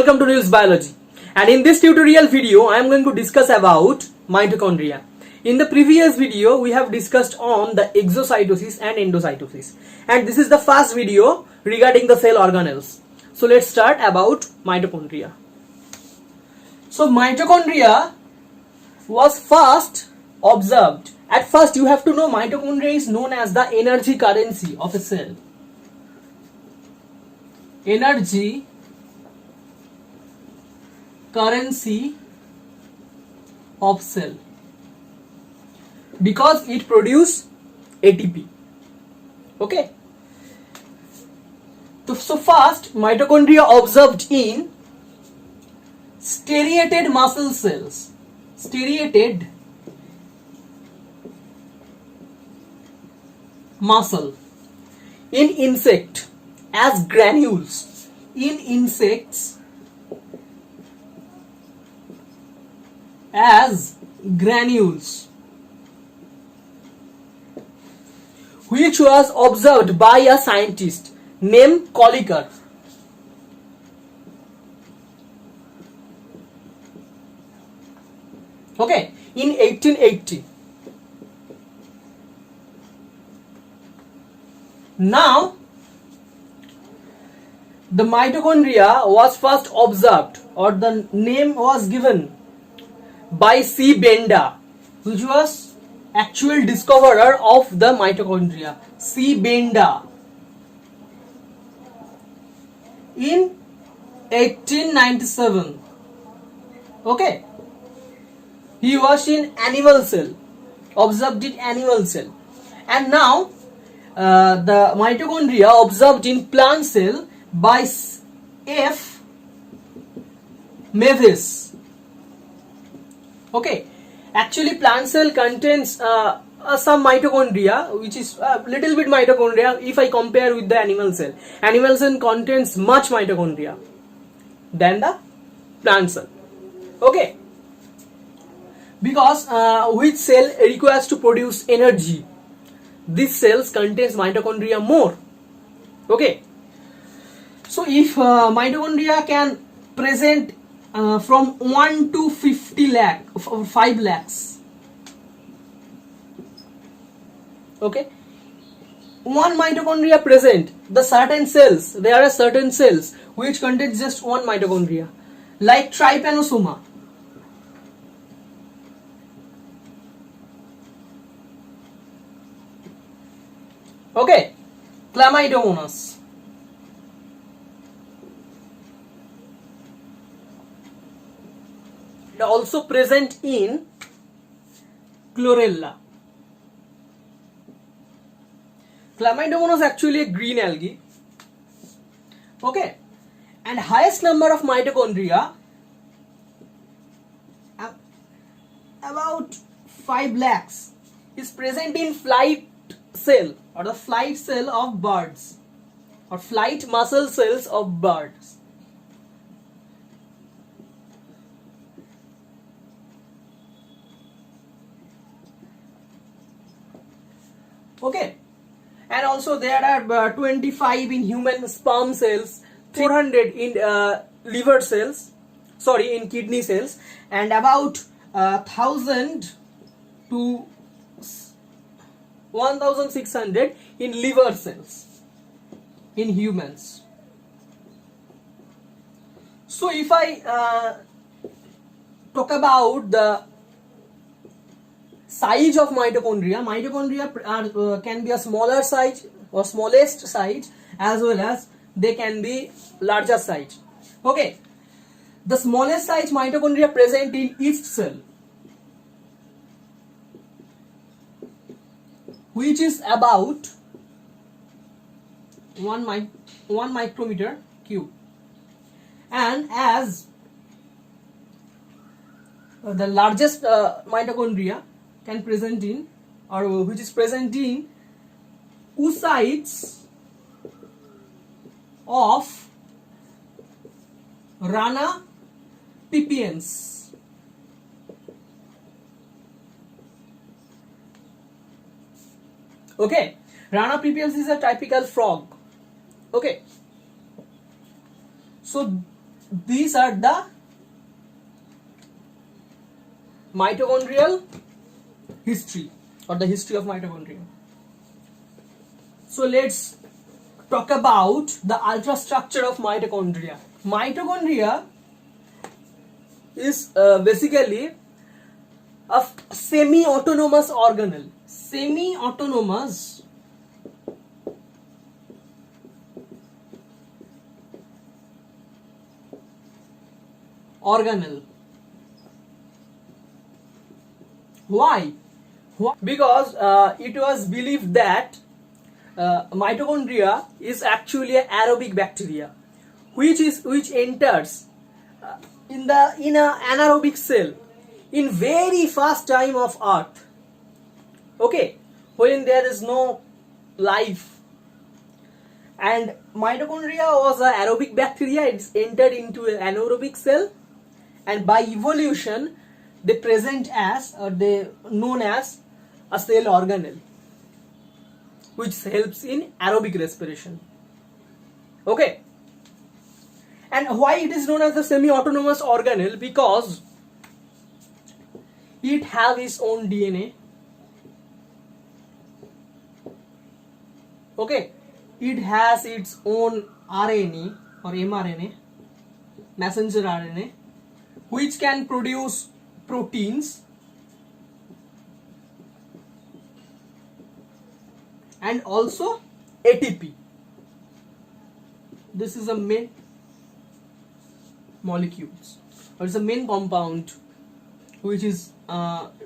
welcome to News Biology. And in this tutorial video, I am going to discuss about mitochondria. In the previous video, we have discussed on the exocytosis and endocytosis. And this is the first video regarding the cell organelles. So let's start about mitochondria. So mitochondria was first observed. At first, you have to know mitochondria is known as the energy currency of a cell. Energy currency of cell, because it produces ATP. Okay. So first, mitochondria observed in striated muscle cells. Striated muscle in insect as granules. In insects as granules, which was observed by a scientist named Colliker. Okay, in 1880. Now, the mitochondria was first observed, or the name was given by C. Benda, which was actual discoverer of the mitochondria. C. Benda in 1897. Okay, he was in animal cell, observed in animal cell, and now the mitochondria observed in plant cell by F. Mavis. Okay, actually plant cell contains some mitochondria, which is a little bit mitochondria if I compare with the animal cell. Animal cell contains much mitochondria than the plant cell. Okay, because which cell requires to produce energy, this cells contains mitochondria more. Okay, so if mitochondria can present from 1 to 50 lakh, 5 lakhs. Okay, one mitochondria present, the certain cells, there are certain cells which contains just one mitochondria, like trypanosoma. Okay, Chlamydomonas. Also present in Chlorella. Chlamydomonas is actually a green algae. Okay, and highest number of mitochondria, about 5 lakhs, is present in flight cell, or the flight cell of birds, or flight muscle cells of birds. Okay, and also there are 25 in human sperm cells, 400 in liver cells, in kidney cells, and about 1000 to 1600 in liver cells in humans. So if I talk about the size of mitochondria are, can be a smaller size or smallest size, as well as they can be larger size. Okay, the smallest size mitochondria present in each cell, which is about 1 micrometer cube, and as the largest mitochondria can present in, or which is present in oocytes of Rana pipiens. Okay, Rana pipiens is a typical frog. Okay, so these are the mitochondrial history or the history of mitochondria. So let's talk about the ultrastructure of mitochondria. Mitochondria is basically a semi-autonomous organelle. Semi-autonomous organelle. Why? Because it was believed that mitochondria is actually an aerobic bacteria, which enters in an anaerobic cell in very fast time of Earth. Okay, when there is no life, and mitochondria was an aerobic bacteria. It's entered into an anaerobic cell, and by evolution, they present as or they known as a cell organelle, which helps in aerobic respiration. Okay, and why it is known as the semi-autonomous organelle? Because it have its own DNA. Okay, it has its own RNA or mRNA, messenger RNA, which can produce proteins and also ATP. This is the main molecules, or it's the main compound which is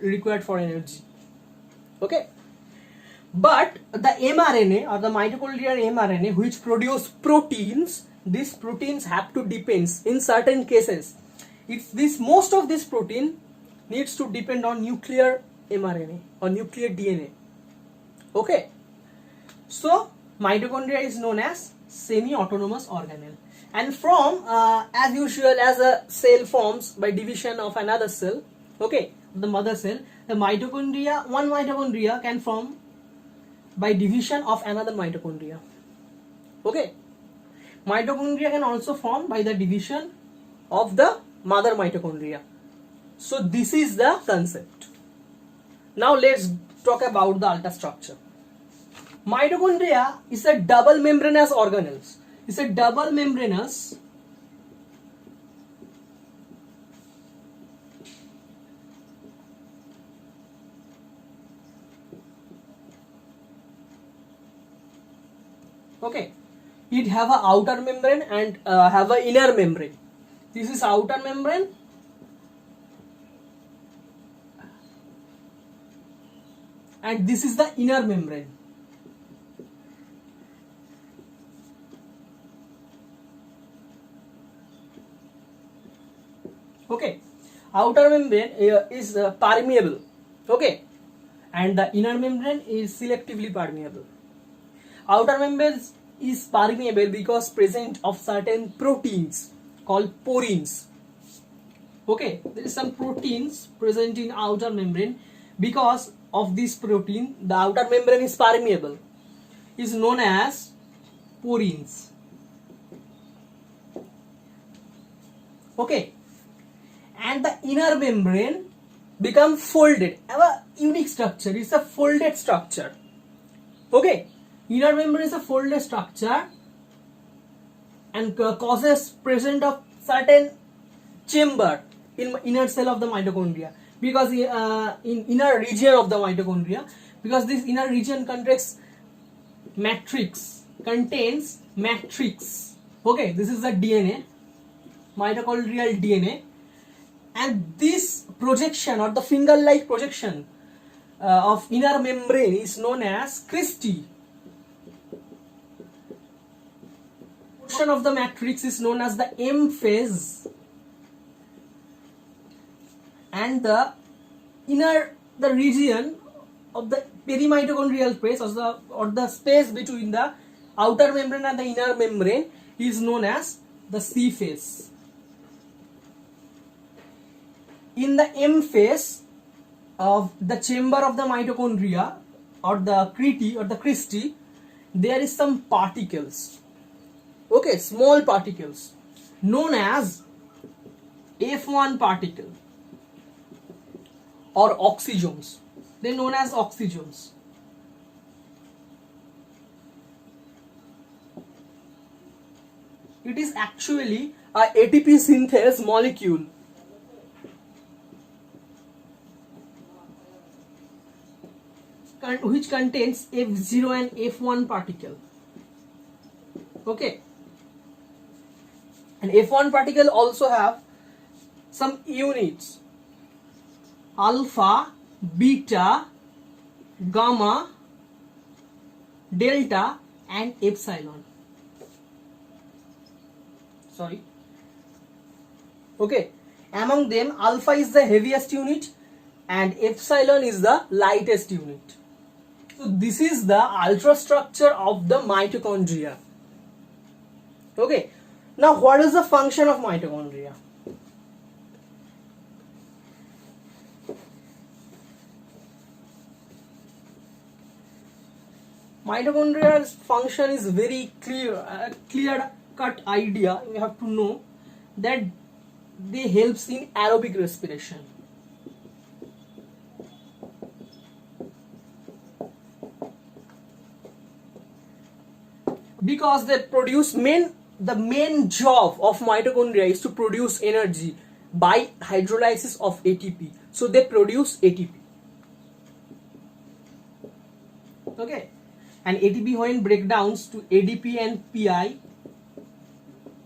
required for energy. Okay, but the mRNA or the mitochondrial mRNA which produce proteins, these proteins have to depend in certain cases. If this most of this protein needs to depend on nuclear mRNA or nuclear DNA. Okay, so mitochondria is known as semi-autonomous organelle, and from as usual, as a cell forms by division of another cell, okay, the mother cell, the mitochondria, one mitochondria can form by division of another mitochondria. Okay, mitochondria can also form by the division of the mother mitochondria. So this is the concept. Now let's talk about the ultrastructure. Mitochondria is a double membranous organelle. It's a double membranous okay, it have a outer membrane and have a inner membrane. This is outer membrane and this is the inner membrane. Okay, outer membrane is permeable. Okay, and the inner membrane is selectively permeable. Outer membrane is permeable because present of certain proteins called porins. Okay, there is some proteins present in outer membrane. Because of this protein, the outer membrane is permeable, is known as porins. Okay, and the inner membrane become folded, have a unique structure. It's a folded structure. Okay, inner membrane is a folded structure and causes present of certain chamber in inner cell of the mitochondria, because in inner region of the mitochondria, because this inner region contains matrix. Okay, this is the DNA, mitochondrial DNA, and this projection or the finger-like projection of inner membrane is known as cristae. Portion of the matrix is known as the M phase, and the region of the perimitochondrial space or the space between the outer membrane and the inner membrane is known as the C phase. In the M phase of the chamber of the mitochondria or the cristae, there is some particles. Okay, small particles, known as F1 particle or oxygens. They're known as oxygens. It is actually a ATP synthase molecule which contains F0 and F1 particle. Okay, and F1 particle also have some units: alpha, beta, gamma, delta and epsilon. Sorry. Okay, among them alpha is the heaviest unit and epsilon is the lightest unit. So this is the ultrastructure of the mitochondria. Okay, now what is the function of mitochondria? Mitochondria's function is very clear cut idea. You have to know that they helps in aerobic respiration. Because they produce the main job of mitochondria is to produce energy by hydrolysis of ATP. So they produce ATP. Okay, and ATP when breakdowns to ADP and PI,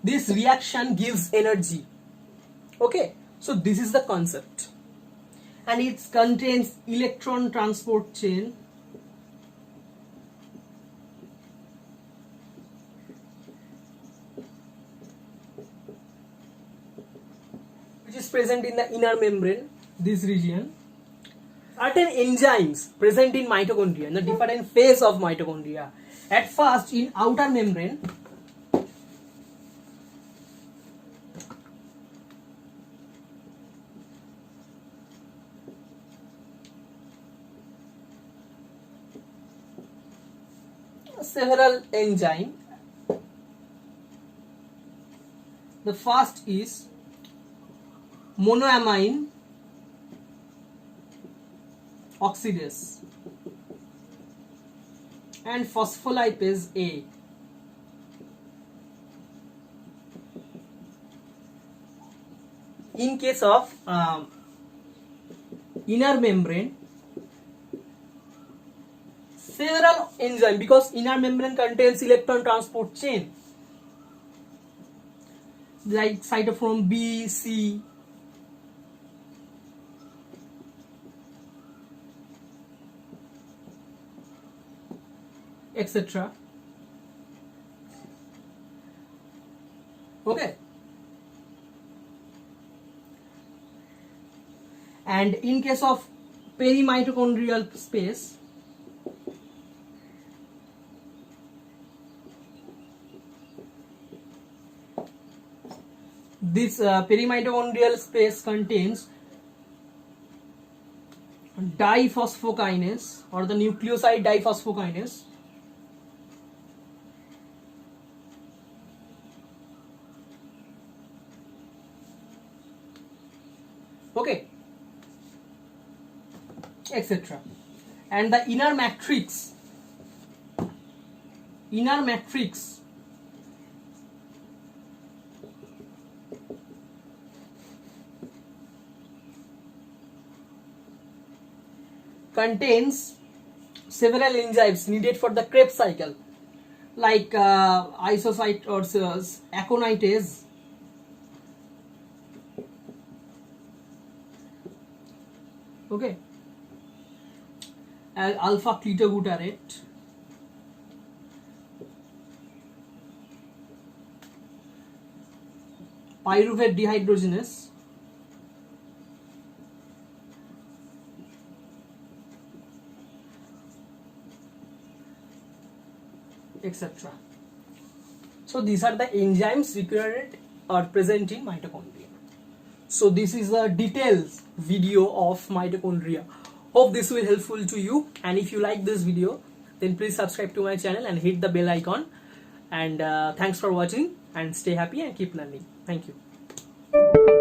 this reaction gives energy. Okay, so this is the concept, and it contains electron transport chain, which is present in the inner membrane, this region. Certain enzymes present in mitochondria, in the different phase of mitochondria. At first in outer membrane, several enzymes. The first is monoamine oxidase and phospholipase A. In case of inner membrane, several enzymes, because inner membrane contains electron transport chain like cytochrome B, C, etc. Okay, and in case of perimitochondrial space, this perimitochondrial space contains diphosphokinase or the nucleoside diphosphokinase, okay, etc. And the inner matrix contains several enzymes needed for the Krebs cycle, like isocyte or aconitase, okay, alpha ketoglutarate, pyruvate dehydrogenase, etc. So these are the enzymes required or present in mitochondria. So this is a details video of mitochondria. Hope this will helpful to you, and if you like this video then please subscribe to my channel and hit the bell icon and thanks for watching and stay happy and keep learning. Thank you.